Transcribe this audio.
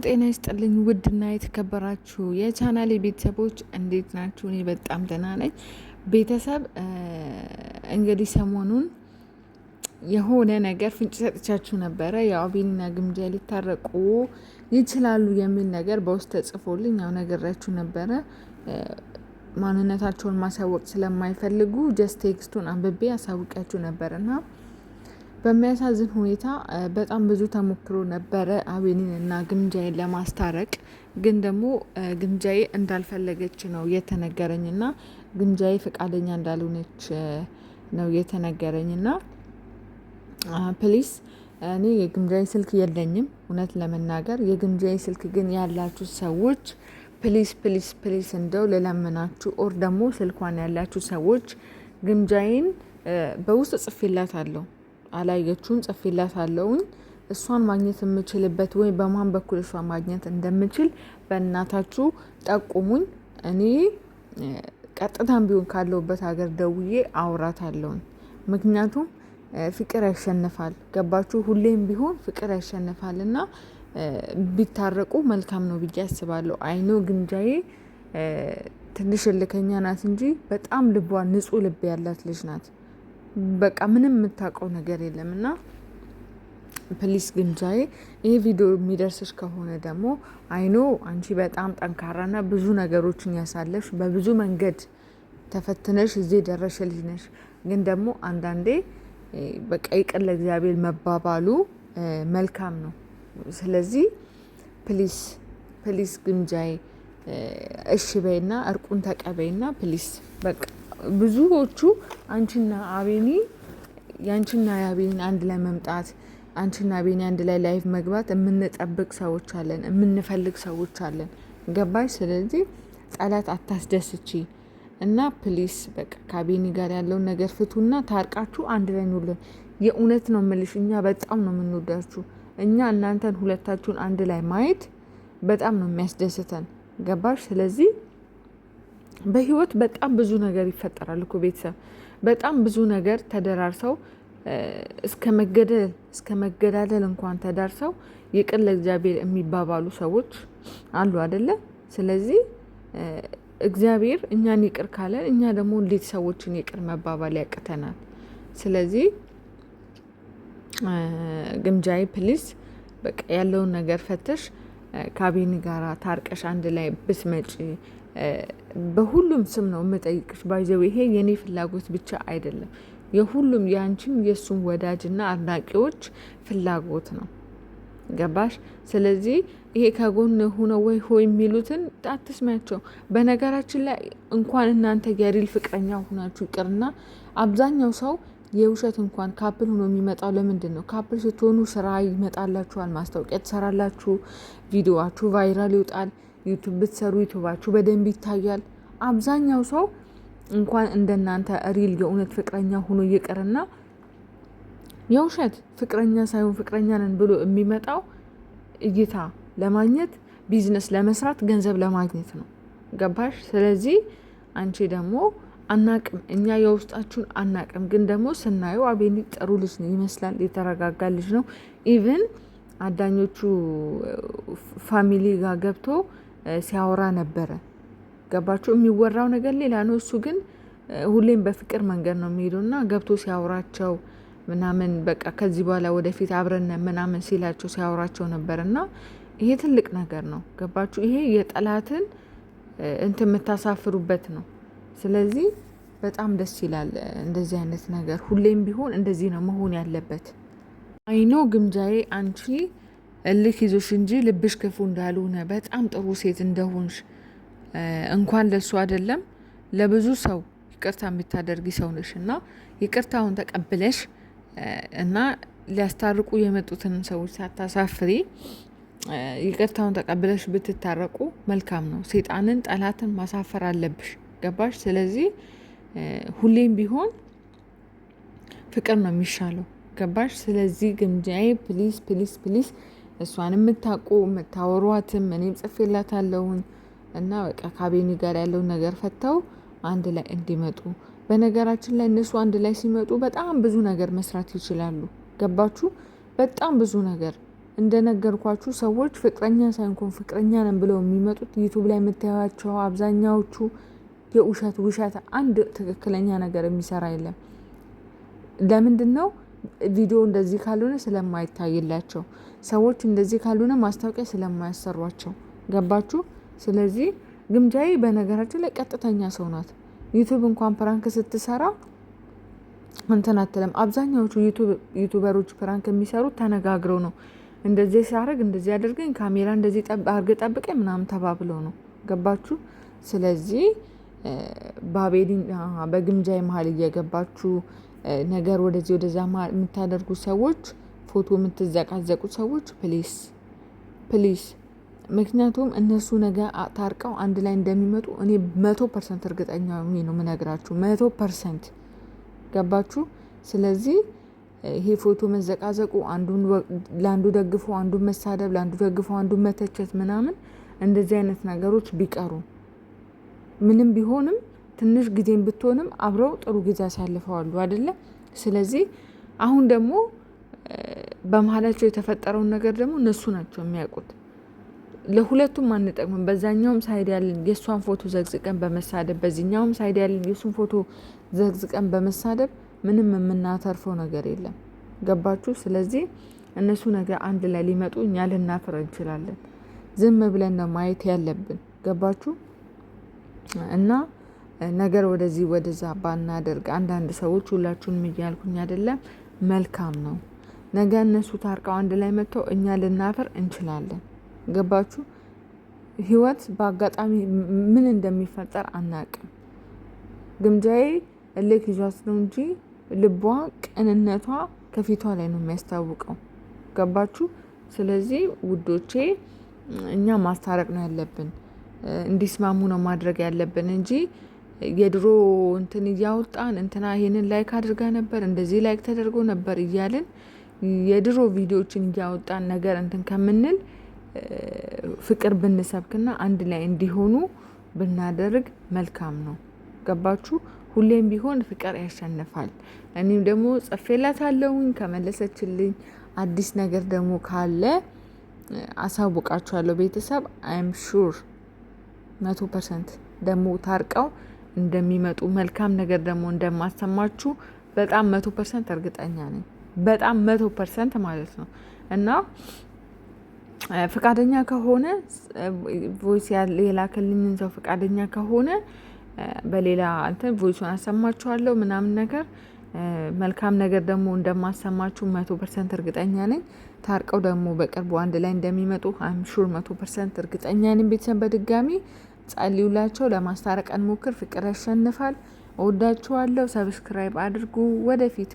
ጤና ይስጥልኝ ውድና የተከበራችሁ የቻናሌ ቤተሰቦች እንዴት ናችሁ? እኔ በጣም ደህና ነኝ። ቤተሰብ እንግዲህ ሰሞኑን የሆነ ነገር ፍንጭ ሰጥቻችሁ ነበረ። የአቤልና ግምጃ ሊታረቁ ይችላሉ የሚል ነገር በውስጥ ተጽፎልኝ ያው ነገራችሁ ነበረ። ማንነታቸውን ማሳወቅ ስለማይፈልጉ ጀስት ቴክስቱን አንብቤ አሳውቂያችሁ ነበርና በሚያሳዝን ሁኔታ በጣም ብዙ ተሞክሮ ነበረ አቤልን እና ግምጃዬን ለማስታረቅ። ግን ደግሞ ግምጃዬ እንዳልፈለገች ነው የተነገረኝ እና ግምጃዬ ፈቃደኛ እንዳልሆነች ነው የተነገረኝ እና ፕሊስ እኔ የግምጃዬ ስልክ የለኝም እውነት ለመናገር። የግምጃዬ ስልክ ግን ያላችሁ ሰዎች ፕሊስ ፕሊስ ፕሊስ እንደው ልለምናችሁ፣ ኦር ደግሞ ስልኳን ያላችሁ ሰዎች ግምጃዬን በውስጥ ጽፌላታለሁ፣ አላየችውን ጽፌላታለሁኝ። እሷን ማግኘት የምችልበት ወይ በማን በኩል እሷን ማግኘት እንደምችል በእናታችሁ ጠቁሙኝ። እኔ ቀጥታም ቢሆን ካለሁበት ሀገር ደውዬ አውራታለሁኝ። ምክንያቱም ፍቅር ያሸንፋል። ገባችሁ? ሁሌም ቢሆን ፍቅር ያሸንፋል እና ቢታረቁ መልካም ነው ብዬ አስባለሁ። አይኖ ግምጃዬ ትንሽ እልከኛ ናት እንጂ በጣም ልቧ ንጹህ ልብ ያላት ልጅ ናት። በቃ ምንም የምታውቀው ነገር የለም እና ፕሊስ ግምጃዬ ይህ ቪዲዮ የሚደርስሽ ከሆነ ደግሞ አይኖ አንቺ በጣም ጠንካራና ብዙ ነገሮችን ያሳለፍሽ በብዙ መንገድ ተፈትነሽ እዚህ ደረሽ ልጅ ነሽ። ግን ደግሞ አንዳንዴ በቃ ይቅር ለእግዚአብሔር መባባሉ መልካም ነው። ስለዚህ ፕሊስ ፕሊስ ግምጃዬ እሺ በይና እርቁን ተቀበይና ፕሊስ። በቃ ብዙዎቹ አንቺና አቤኒ ያንቺና የአቤኒን አንድ ላይ መምጣት አንቺና አቤኒ አንድ ላይ ላይቭ መግባት የምንጠብቅ ሰዎች አለን፣ የምንፈልግ ሰዎች አለን። ገባሽ? ስለዚህ ጠላት አታስደስቺ እና ፕሊስ በቃ ከአቤኒ ጋር ያለውን ነገር ፍቱና ታርቃችሁ አንድ ላይ ኑልን። የእውነት ነው የምልሽ፣ እኛ በጣም ነው የምንወዳችሁ። እኛ እናንተን ሁለታችሁን አንድ ላይ ማየት በጣም ነው የሚያስደስተን። ገባሽ? ስለዚህ በህይወት በጣም ብዙ ነገር ይፈጠራል እኮ ቤተሰብ፣ በጣም ብዙ ነገር ተደራርሰው እስከ መገዳደል እንኳን ተዳርሰው ይቅር ለእግዚአብሔር የሚባባሉ ሰዎች አሉ አይደለ? ስለዚህ እግዚአብሔር እኛን ይቅር ካለን እኛ ደግሞ እንዴት ሰዎችን ይቅር መባባል ያቅተናል? ስለዚህ ግምጃዬ ፕሊስ በቃ ያለውን ነገር ፈተሽ ከአቤኒ ጋራ ታርቀሽ አንድ ላይ ብትመጪ በሁሉም ስም ነው የምጠይቅሽ። ባይዘው ይሄ የኔ ፍላጎት ብቻ አይደለም፣ የሁሉም የአንቺም የእሱም ወዳጅና አድናቂዎች ፍላጎት ነው። ገባሽ? ስለዚህ ይሄ ከጎን ሆነው ወይ ሆይ የሚሉትን አትስሚያቸው። በነገራችን ላይ እንኳን እናንተ የሪል ፍቅረኛ ሆናችሁ ይቅርና አብዛኛው ሰው የውሸት እንኳን ካፕል ሆኖ የሚመጣው ለምንድን ነው? ካፕል ስትሆኑ ስራ ይመጣላችኋል፣ ማስታወቂያ ትሰራላችሁ፣ ቪዲዮዋችሁ ቫይራል ይወጣል። ዩቱብ ብትሰሩ ዩቱባችሁ በደንብ ይታያል። አብዛኛው ሰው እንኳን እንደናንተ ሪል የእውነት ፍቅረኛ ሆኖ ይቅርና የውሸት ፍቅረኛ ሳይሆን ፍቅረኛ ነን ብሎ የሚመጣው እይታ ለማግኘት፣ ቢዝነስ ለመስራት፣ ገንዘብ ለማግኘት ነው። ገባሽ? ስለዚህ አንቺ ደግሞ አናቅም፣ እኛ የውስጣችሁን አናቅም። ግን ደግሞ ስናየው አቤኒ ጥሩ ልጅ ነው ይመስላል፣ የተረጋጋ ልጅ ነው። ኢቭን አዳኞቹ ፋሚሊ ጋር ገብቶ ሲያወራ ነበረ። ገባችሁ? የሚወራው ነገር ሌላ ነው፣ እሱ ግን ሁሌም በፍቅር መንገድ ነው የሚሄደው እና ገብቶ ሲያወራቸው ምናምን በቃ ከዚህ በኋላ ወደፊት አብረን ምናምን ሲላቸው ሲያወራቸው ነበር እና ይሄ ትልቅ ነገር ነው። ገባችሁ? ይሄ የጠላትን እንትን የምታሳፍሩበት ነው። ስለዚህ በጣም ደስ ይላል እንደዚህ አይነት ነገር። ሁሌም ቢሆን እንደዚህ ነው መሆን ያለበት። አይኖ ግምጃዬ አንቺ እልክ ይዞሽ እንጂ ልብሽ ክፉ እንዳልሆነ በጣም ጥሩ ሴት እንደሆንሽ እንኳን ለሱ አይደለም ለብዙ ሰው ይቅርታ የምታደርጊ ሰው ነሽ እና ይቅርታውን ተቀብለሽ እና ሊያስታርቁ የመጡትን ሰዎች ሳታሳፍሪ ይቅርታውን ተቀብለሽ ብትታረቁ መልካም ነው። ሴጣንን ጠላትን ማሳፈር አለብሽ። ገባሽ? ስለዚህ ሁሌም ቢሆን ፍቅር ነው የሚሻለው። ገባሽ? ስለዚህ ግምጃዬ ፕሊስ ፕሊስ ፕሊስ እሷን የምታውቁ የምታወሯትም እኔም ጽፌላታለሁኝ እና በቃ ከአቤኒ ጋር ያለውን ነገር ፈተው አንድ ላይ እንዲመጡ። በነገራችን ላይ እነሱ አንድ ላይ ሲመጡ በጣም ብዙ ነገር መስራት ይችላሉ። ገባችሁ? በጣም ብዙ ነገር እንደነገርኳችሁ ሰዎች ፍቅረኛ ሳይሆን ፍቅረኛ ነን ብለው የሚመጡት ዩቱብ ላይ የምታዩቸው አብዛኛዎቹ ውሸት፣ አንድ ትክክለኛ ነገር የሚሰራ የለም። ለምንድን ነው? ቪዲዮ እንደዚህ ካልሆነ ስለማይታይላቸው፣ ሰዎች እንደዚህ ካልሆነ ማስታወቂያ ስለማያሰሯቸው። ገባችሁ? ስለዚህ ግምጃዬ በነገራችን ላይ ቀጥተኛ ሰው ናት። ዩቱብ እንኳን ፕራንክ ስትሰራ እንትን አትልም። አብዛኛዎቹ ዩቱበሮች ፕራንክ የሚሰሩት ተነጋግረው ነው። እንደዚህ ሲያደርግ እንደዚህ አድርገኝ፣ ካሜራ እንደዚህ አድርገህ ጠብቀኝ ምናምን ተባብለው ነው። ገባችሁ? ስለዚህ በግምጃዬ መሀል እየገባችሁ ነገር ወደዚህ ወደዛ የምታደርጉ ሰዎች፣ ፎቶ የምትዘቃዘቁ ሰዎች ፕሊስ። ምክንያቱም እነሱ ነገ ታርቀው አንድ ላይ እንደሚመጡ እኔ 100% እርግጠኛ ነው የምነግራችሁ። 100%። ገባችሁ? ስለዚህ ይሄ ፎቶ መዘቃዘቁ፣ አንዱን ለአንዱ ደግፎ አንዱን መሳደብ፣ ለአንዱ ደግፎ አንዱን መተቸት ምናምን፣ እንደዚህ አይነት ነገሮች ቢቀሩ፣ ምንም ቢሆንም ትንሽ ጊዜም ብትሆንም አብረው ጥሩ ጊዜ ያሳልፈዋሉ አይደለ? ስለዚህ አሁን ደግሞ በመሀላቸው የተፈጠረውን ነገር ደግሞ እነሱ ናቸው የሚያውቁት። ለሁለቱም አንጠቅምም። በዛኛውም ሳይድ ያለን የእሷን ፎቶ ዘግዝቀን በመሳደብ፣ በዚህኛውም ሳይድ ያለን የእሱን ፎቶ ዘግዝቀን በመሳደብ ምንም የምናተርፈው ነገር የለም። ገባችሁ? ስለዚህ እነሱ ነገር አንድ ላይ ሊመጡ እኛ ልናፍር እንችላለን። ዝም ብለን ነው ማየት ያለብን። ገባችሁ? እና ነገር ወደዚህ ወደዛ ባናደርግ፣ አንዳንድ ሰዎች፣ ሁላችሁንም እያልኩኝ አይደለም፣ መልካም ነው። ነገ እነሱ ታርቀው አንድ ላይ መጥተው እኛ ልናፍር እንችላለን። ገባችሁ? ህይወት በአጋጣሚ ምን እንደሚፈጠር አናቅም። ግምጃዬ እልክ ይዟት ነው እንጂ ልቧ፣ ቅንነቷ ከፊቷ ላይ ነው የሚያስታውቀው። ገባችሁ? ስለዚህ ውዶቼ እኛ ማስታረቅ ነው ያለብን፣ እንዲስማሙ ነው ማድረግ ያለብን እንጂ የድሮ እንትን እያወጣን እንትና ይሄንን ላይክ አድርጋ ነበር፣ እንደዚህ ላይክ ተደርጎ ነበር እያልን የድሮ ቪዲዮዎችን እያወጣን ነገር እንትን ከምንል ፍቅር ብንሰብክና አንድ ላይ እንዲሆኑ ብናደርግ መልካም ነው። ገባችሁ? ሁሌም ቢሆን ፍቅር ያሸንፋል። እኔም ደግሞ ጽፌላታለሁኝ፣ ከመለሰችልኝ አዲስ ነገር ደግሞ ካለ አሳውቃችኋለሁ። ቤተሰብ አይም ሹር 100% ደግሞ ታርቀው እንደሚመጡ መልካም ነገር ደግሞ እንደማሰማችሁ በጣም 100% እርግጠኛ ነኝ። በጣም 100% ማለት ነው። እና ፍቃደኛ ከሆነ ቮይስ የላከልኝን ሰው ፍቃደኛ ከሆነ በሌላ እንትን ቮይሱን አሰማችኋለሁ ምናምን ነገር መልካም ነገር ደግሞ እንደማሰማችሁ 100% እርግጠኛ ነኝ። ታርቀው ደግሞ በቅርቡ አንድ ላይ እንደሚመጡ አም ሹር 100% እርግጠኛ ነኝ። ቤተሰብ በድጋሚ ጸልዩላቸው፣ ለማስታረቅ እንሞክር። ፍቅር ያሸንፋል። እወዳችኋለሁ። ሰብስክራይብ አድርጉ። ወደፊት